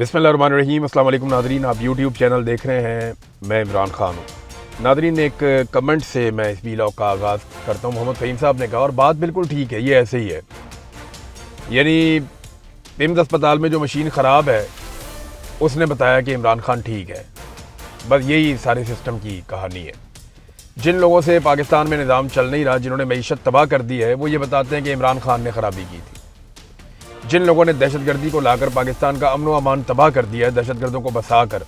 बिस्मिल्लाहिर्रहमानिर्रहीम। अस्सलाम वालेकुम नादरीन, आप यूट्यूब चैनल देख रहे हैं। मैं इमरान खान हूँ। नादरीन, एक कमेंट से मैं इस वीलॉग का आगाज़ करता हूँ। मोहम्मद फ़हीम साहब ने कहा और बात बिल्कुल ठीक है, ये ऐसे ही है। यानी पिम्स अस्पताल में जो मशीन ख़राब है उसने बताया कि इमरान खान ठीक है। बस यही सारे सिस्टम की कहानी है। जिन लोगों से पाकिस्तान में निज़ाम चल नहीं रहा, जिन्होंने मईशत तबाह कर दी है, वो ये बताते हैं कि इमरान खान ने ख़राबी की थी। जिन लोगों ने दहशतगर्दी को लाकर पाकिस्तान का अमन व अमान तबाह कर दिया है, दहशतगर्दों को बसा कर,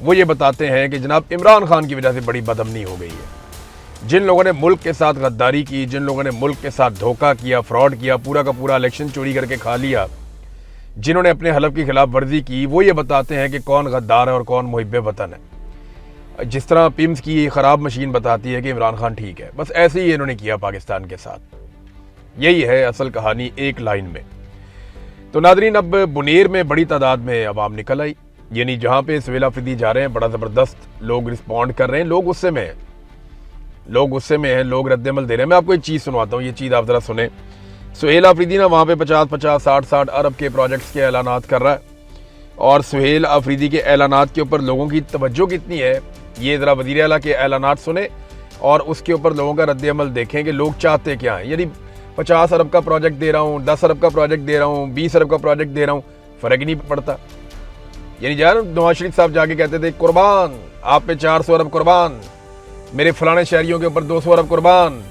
वो ये बताते हैं कि जनाब इमरान खान की वजह से बड़ी बदअमनी हो गई है। जिन लोगों ने मुल्क के साथ गद्दारी की, जिन लोगों ने मुल्क के साथ धोखा किया, फ्रॉड किया, पूरा का पूरा इलेक्शन चोरी करके खा लिया, जिन्होंने अपने हलफ की खिलाफ वर्जी की, वो ये बताते हैं कि कौन गद्दार है और कौन मुहिब्बे वतन है। जिस तरह पिम्स की ख़राब मशीन बताती है कि इमरान खान ठीक है, बस ऐसे ही इन्होंने किया पाकिस्तान के साथ। यही है असल कहानी एक लाइन में। तो नादरीन, अब बुनेर में बड़ी तादाद में अवाम निकल आई। यानी जहाँ पे सुहेल आफरीदी जा रहे हैं, बड़ा ज़बरदस्त लोग रिस्पॉन्ड कर रहे हैं। लोग गुस्से में हैं, लोग रद्द-ए-अमल दे रहे हैं। मैं आपको एक चीज़ सुनवाता हूँ, ये चीज़ आप ज़रा सुने। सुहेल आफरीदी ना वहाँ पे 50-50, 60-60 अरब के प्रोजेक्ट्स के ऐलानात कर रहा है। और सुहेल आफरीदी के ऐलानात के ऊपर लोगों की तवज्जो कितनी है, ये ज़रा वज़ीर आला के ऐलानात सुने और उसके ऊपर लोगों का रद्द-ए-अमल देखें कि लोग चाहते क्या हैं। यानी 50 अरब का प्रोजेक्ट दे रहा हूँ, 10 अरब का प्रोजेक्ट दे रहा हूँ, 20 अरब का प्रोजेक्ट दे रहा हूँ, फ़र्क ही नहीं पड़ता। यानी यार नवाज शरीफ साहब जाके कहते थे कुर्बान आप पे 400 अरब कुर्बान, मेरे फलाने शहरियों के ऊपर 200 अरब कुर्बान।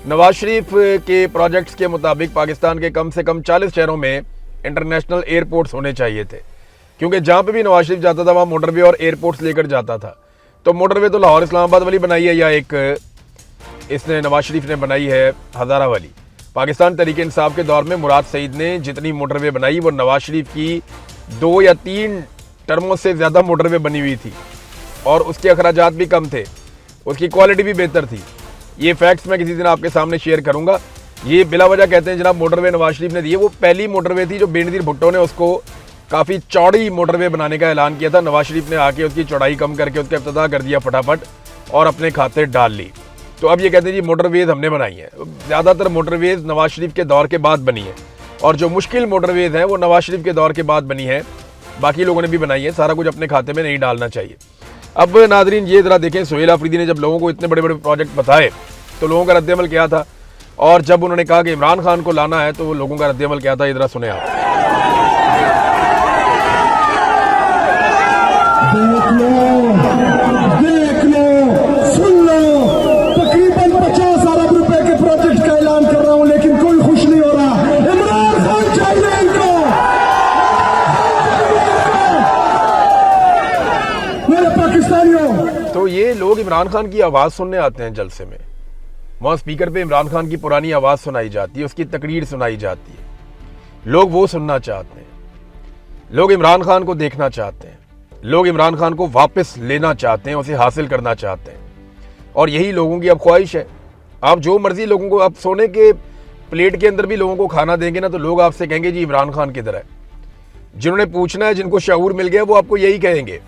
नवाज शरीफ के प्रोजेक्ट्स के मुताबिक पाकिस्तान के कम से कम 40 शहरों में इंटरनेशनल एयरपोर्ट्स होने चाहिए थे, क्योंकि जहाँ पे भी नवाज शरीफ जाता था वहाँ मोटरवे और एयरपोर्ट्स लेकर जाता था। तो मोटरवे तो लाहौर इस्लामाबाद वाली बनाई है या एक इसने नवाज शरीफ ने बनाई है हज़ारा वाली। पाकिस्तान तहरीक इंसाफ के दौर में मुराद सईद ने जितनी मोटरवे बनाई वो नवाज शरीफ की 2 या 3 टर्मों से ज़्यादा मोटरवे बनी हुई थी और उसके अखराजात भी कम थे, उसकी क्वालिटी भी बेहतर थी। ये फैक्ट्स मैं किसी दिन आपके सामने शेयर करूंगा। ये बिला वजह कहते हैं जनाब मोटरवे नवाज शरीफ ने दी है। वो पहली मोटरवे थी जो बेनज़ीर भुट्टो ने उसको काफ़ी चौड़ी मोटरवे बनाने का ऐलान किया था। नवाज शरीफ ने आके उसकी चौड़ाई कम करके उसका इफ्तिताह कर दिया फटाफट और अपने खाते डाल ली। तो अब ये कहते हैं जी मोटरवेज़ हमने बनाई है। ज़्यादातर मोटरवेज़ नवाज शरीफ के दौर के बाद बनी है और जो मुश्किल मोटरवेज़ हैं वो नवाज शरीफ के दौर के बाद बनी है। बाकी लोगों ने भी बनाई है, सारा कुछ अपने खाते में नहीं डालना चाहिए। अब नादरीन ये ज़रा देखें, सुहेल आफरीदी ने जब लोगों को इतने बड़े बड़े प्रोजेक्ट बताए तो लोगों का रद्द-ए-अमल क्या था, और जब उन्होंने कहा कि इमरान खान को लाना है तो लोगों का रद्द-ए-अमल क्या था, ये ज़रा सुने आप। देख लो, सुन लो, तकरीबन 50 अरब रुपए के प्रोजेक्ट का ऐलान कर रहा हूं, लेकिन कोई खुश नहीं हो रहा। इमरान खान चाहिए इनको, मेरे पाकिस्तानियों। तो ये लोग इमरान खान की आवाज़ सुनने आते हैं जलसे में। वहाँ स्पीकर पे इमरान खान की पुरानी आवाज़ सुनाई जाती है, उसकी तकरीर सुनाई जाती है। लोग वो सुनना चाहते हैं, लोग इमरान खान को देखना चाहते हैं, लोग इमरान खान को वापस लेना चाहते हैं, उसे हासिल करना चाहते हैं। और यही लोगों की अब ख्वाहिश है। आप जो मर्जी लोगों को, आप सोने के प्लेट के अंदर भी लोगों को खाना देंगे ना तो लोग आपसे कहेंगे जी इमरान खान किधर है। जिन्होंने पूछना है, जिनको शऊर मिल गया, वो आपको यही कहेंगे।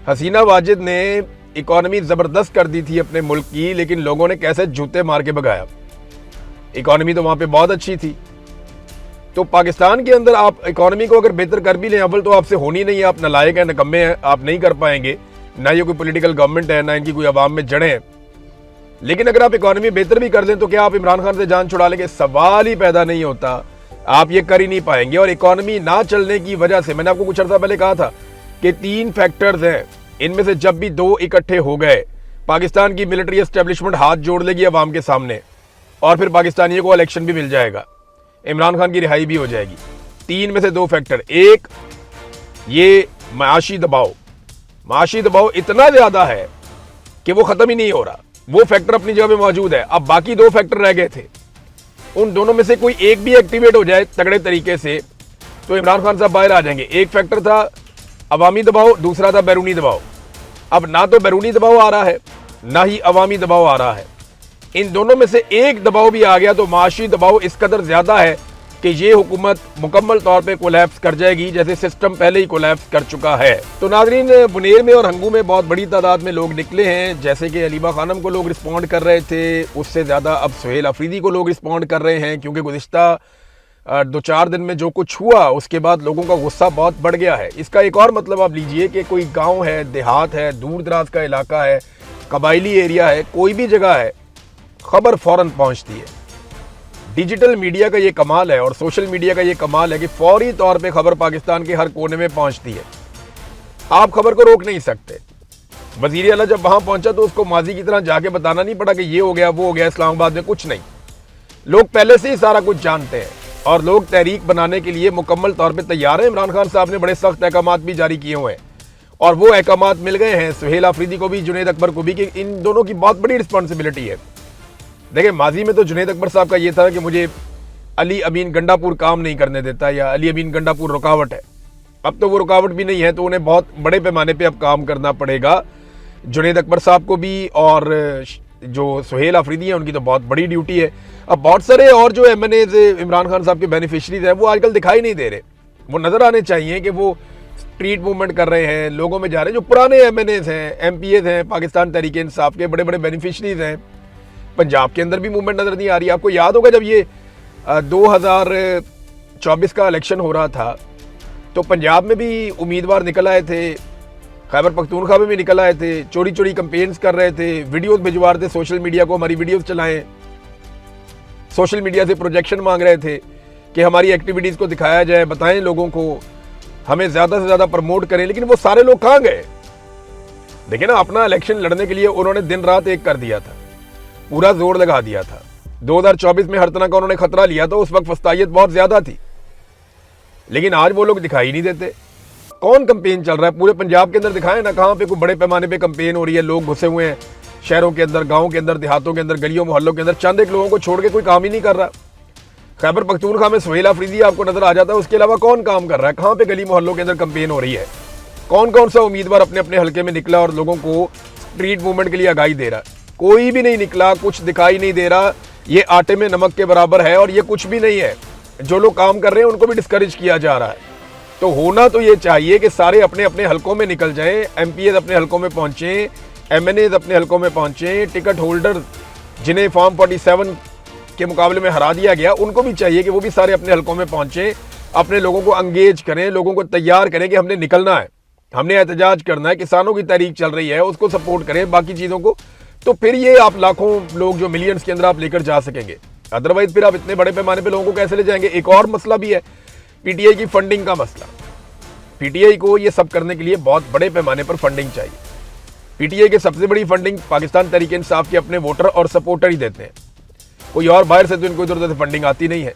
हसीना वाजिद ने इकॉनमी ज़बरदस्त कर दी थी अपने मुल्क की, लेकिन लोगों ने कैसे जूते मार के भगाया। इकॉनमी तो वहाँ पे बहुत अच्छी थी। तो पाकिस्तान के अंदर आप इकॉनमी को अगर बेहतर कर भी लें, अव्वल तो आपसे होनी नहीं है, आप नालायक हैं, निकम्मे हैं, आप नहीं कर पाएंगे। ना ये कोई पॉलिटिकल गवर्नमेंट है, ना इनकी कोई आवाम में जड़ें हैं। लेकिन अगर आप इकॉनमी बेहतर भी कर लें तो क्या आप इमरान खान से जान छुड़ा लेंगे? सवाल ही पैदा नहीं होता। आप ये कर ही नहीं पाएंगे। और इकॉनमी ना चलने की वजह से, मैंने आपको कुछ अर्सा पहले कहा था कि 3 फैक्टर्स हैं, इनमें से जब भी 2 इकट्ठे हो गए, पाकिस्तान की मिलिट्री एस्टेब्लिशमेंट हाथ जोड़ लेगी अवाम के सामने और फिर पाकिस्तानियों को इलेक्शन भी मिल जाएगा, इमरान खान की रिहाई भी हो जाएगी। 3 में से 2 फैक्टर। एक, ये माशी दबाव इतना ज्यादा है कि वो खत्म ही नहीं हो रहा। वो फैक्टर अपनी जगह पे मौजूद है। अब बाकी 2 फैक्टर रह गए थे, उन दोनों में से कोई एक भी एक्टिवेट हो जाए तगड़े तरीके से तो इमरान खान साहब बाहर आ जाएंगे। एक फैक्टर था अवामी दबाव, दूसरा था बैरूनी दबाव। अब ना तो बैरूनी दबाव आ रहा है, ना ही अवामी दबाव आ रहा है। इन दोनों में से एक दबाव भी आ गया तो माशी दबाव इस कदर ज्यादा है कि ये हुकूमत मुकम्मल तौर पे कोलैप्स कर जाएगी, जैसे सिस्टम पहले ही कोलैप्स कर चुका है। तो नाज़रीन, बुनेर में और हंगू में बहुत बड़ी तादाद में लोग निकले हैं। जैसे कि अलीबा खानम को लोग रिस्पॉन्ड कर रहे थे, उससे ज़्यादा अब सुहेल आफरीदी को लोग रिस्पॉन्ड कर रहे हैं, क्योंकि गुज़िश्ता दो चार दिन में जो कुछ हुआ उसके बाद लोगों का गुस्सा बहुत बढ़ गया है। इसका एक और मतलब आप लीजिए कि कोई गांव है, देहात है, दूर दराज का इलाका है, कबायली एरिया है, कोई भी जगह है, खबर फौरन पहुंचती है। डिजिटल मीडिया का ये कमाल है और सोशल मीडिया का ये कमाल है कि फौरी तौर पे खबर पाकिस्तान के हर कोने में पहुंचती है। आप खबर को रोक नहीं सकते। वजीर आला जब वहां पहुंचा तो उसको माजी की तरह जाके बताना नहीं पड़ा कि ये हो गया वो हो गया इस्लामाबाद में, कुछ नहीं। लोग पहले से ही सारा कुछ जानते हैं और लोग तहरीक बनाने के लिए मुकम्मल तौर पे तैयार हैं। इमरान खान साहब ने बड़े सख्त अहकामात भी जारी किए हुए हैं और वो अहकामात मिल गए हैं सुहेल आफरीदी को भी, जुनैद अकबर को भी, कि इन दोनों की बहुत बड़ी रिस्पॉन्सिबिलिटी है। देखिए, माजी में तो जुनैद अकबर साहब का ये था कि मुझे अली अमीन गंडापुर काम नहीं करने देता या अली अमीन गंडापुर रुकावट है। अब तो वो रुकावट भी नहीं है, तो उन्हें बहुत बड़े पैमाने पे अब काम करना पड़ेगा। जुनैद अकबर साहब को भी और जो सुहेल आफरीदी है उनकी तो बहुत बड़ी ड्यूटी है। अब बहुत सारे और जो MNAs इमरान खान साहब के बेनिफिशरीज हैं वो आजकल दिखाई नहीं दे रहे। वो नज़र आने चाहिए कि वो स्ट्रीट मूवमेंट कर रहे हैं, लोगों में जा रहे हैं। जो पुराने MNAs हैं, MPAs हैं, पाकिस्तान तहरीक इंसाफ के बड़े बड़े बेनिफिशरीज हैं। पंजाब के अंदर भी मूवमेंट नज़र नहीं आ रही। आपको याद होगा जब ये 2024 का इलेक्शन हो रहा था तो पंजाब में भी उम्मीदवार निकल आए थे, खैबर पख्तूनख्वा में भी निकल आए थे, चोरी चोरी कंपेन्स कर रहे थे, वीडियोस भिजवा रहे थे सोशल मीडिया को, हमारी वीडियोस चलाएं। सोशल मीडिया से प्रोजेक्शन मांग रहे थे कि हमारी एक्टिविटीज़ को दिखाया जाए, बताएं लोगों को, हमें ज़्यादा से ज़्यादा प्रमोट करें। लेकिन वो सारे लोग कहाँ गए? देखिए ना, अपना इलेक्शन लड़ने के लिए उन्होंने दिन रात एक कर दिया था, पूरा जोर लगा दिया था। 2024 में हर तरह का उन्होंने खतरा लिया था, उस वक्त वस्तायत बहुत ज़्यादा थी, लेकिन आज वो लोग दिखाई नहीं देते। कौन कंपेन चल रहा है पूरे पंजाब के अंदर? दिखाएं ना, कहाँ पे कोई बड़े पैमाने पे कंपेन हो रही है, लोग घुसे हुए हैं शहरों के अंदर, गाँव के अंदर, देहातों के अंदर, गलियों मोहल्लों के अंदर। चंद एक लोगों को छोड़ के कोई काम ही नहीं कर रहा। खैबर पख्तूनख्वा में सुहेल आफरीदी आपको नजर आ जाता है, उसके अलावा कौन काम कर रहा है? कहाँ पे गली मोहल्लों के अंदर कंपेन हो रही है? कौन कौन सा उम्मीदवार अपने अपने हल्के में निकला और लोगों को स्ट्रीट मूवमेंट के लिए आगाही दे रहा है? कोई भी नहीं निकला, कुछ दिखाई नहीं दे रहा। ये आटे में नमक के बराबर है और ये कुछ भी नहीं है। जो लोग काम कर रहे हैं उनको भी डिस्करेज किया जा रहा है। तो होना तो ये चाहिए कि सारे अपने अपने हलकों में निकल जाएं, MPAs अपने हलकों में पहुंचें, MNAs अपने हलकों में पहुंचें, टिकट होल्डर जिन्हें फॉर्म 47 के मुकाबले में हरा दिया गया उनको भी चाहिए कि वो भी सारे अपने हलकों में पहुंचें, अपने लोगों को अंगेज करें, लोगों को तैयार करें कि हमने निकलना है, हमने एहतजाज करना है, किसानों की तहरीक चल रही है उसको सपोर्ट करें, बाकी चीज़ों को। तो फिर ये आप लाखों लोग जो मिलियंस के अंदर आप लेकर जा सकेंगे। अदरवाइज फिर आप इतने बड़े पैमाने पे लोगों को कैसे ले जाएंगे? एक और मसला भी है, PTI की फंडिंग का मसला। PTI को ये सब करने के लिए बहुत बड़े पैमाने पर फंडिंग चाहिए। PTI की सबसे बड़ी फंडिंग पाकिस्तान तहरीक इंसाफ के अपने वोटर और सपोर्टर ही देते हैं। कोई और बाहर से तो इनको इधर उधर से फंडिंग आती नहीं है,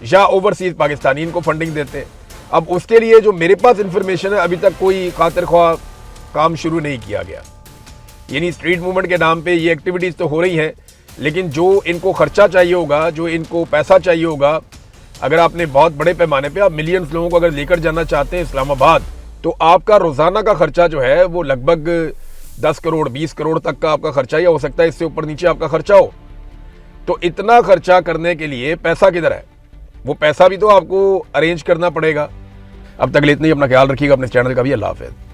या ओवरसीज पाकिस्तानी इनको फंडिंग देते हैं। अब उसके लिए जो मेरे पास इंफॉर्मेशन है, अभी तक कोई खातिर ख्वाह काम शुरू नहीं किया गया। यानी स्ट्रीट मूवमेंट के नाम पे ये एक्टिविटीज़ तो हो रही हैं, लेकिन जो इनको खर्चा चाहिए होगा, जो इनको पैसा चाहिए होगा, अगर आपने बहुत बड़े पैमाने पे आप मिलियंस लोगों को अगर लेकर जाना चाहते हैं इस्लामाबाद, तो आपका रोज़ाना का खर्चा जो है वो लगभग 10 करोड़ 20 करोड़ तक का आपका खर्चा, या हो सकता है इससे ऊपर नीचे आपका खर्चा हो। तो इतना खर्चा करने के लिए पैसा किधर है? वो पैसा भी तो आपको अरेंज करना पड़ेगा। अब तक इतना ही, अपना ख्याल रखिएगा, अपने चैनल का भी। अल्लाह हाफ़िज़।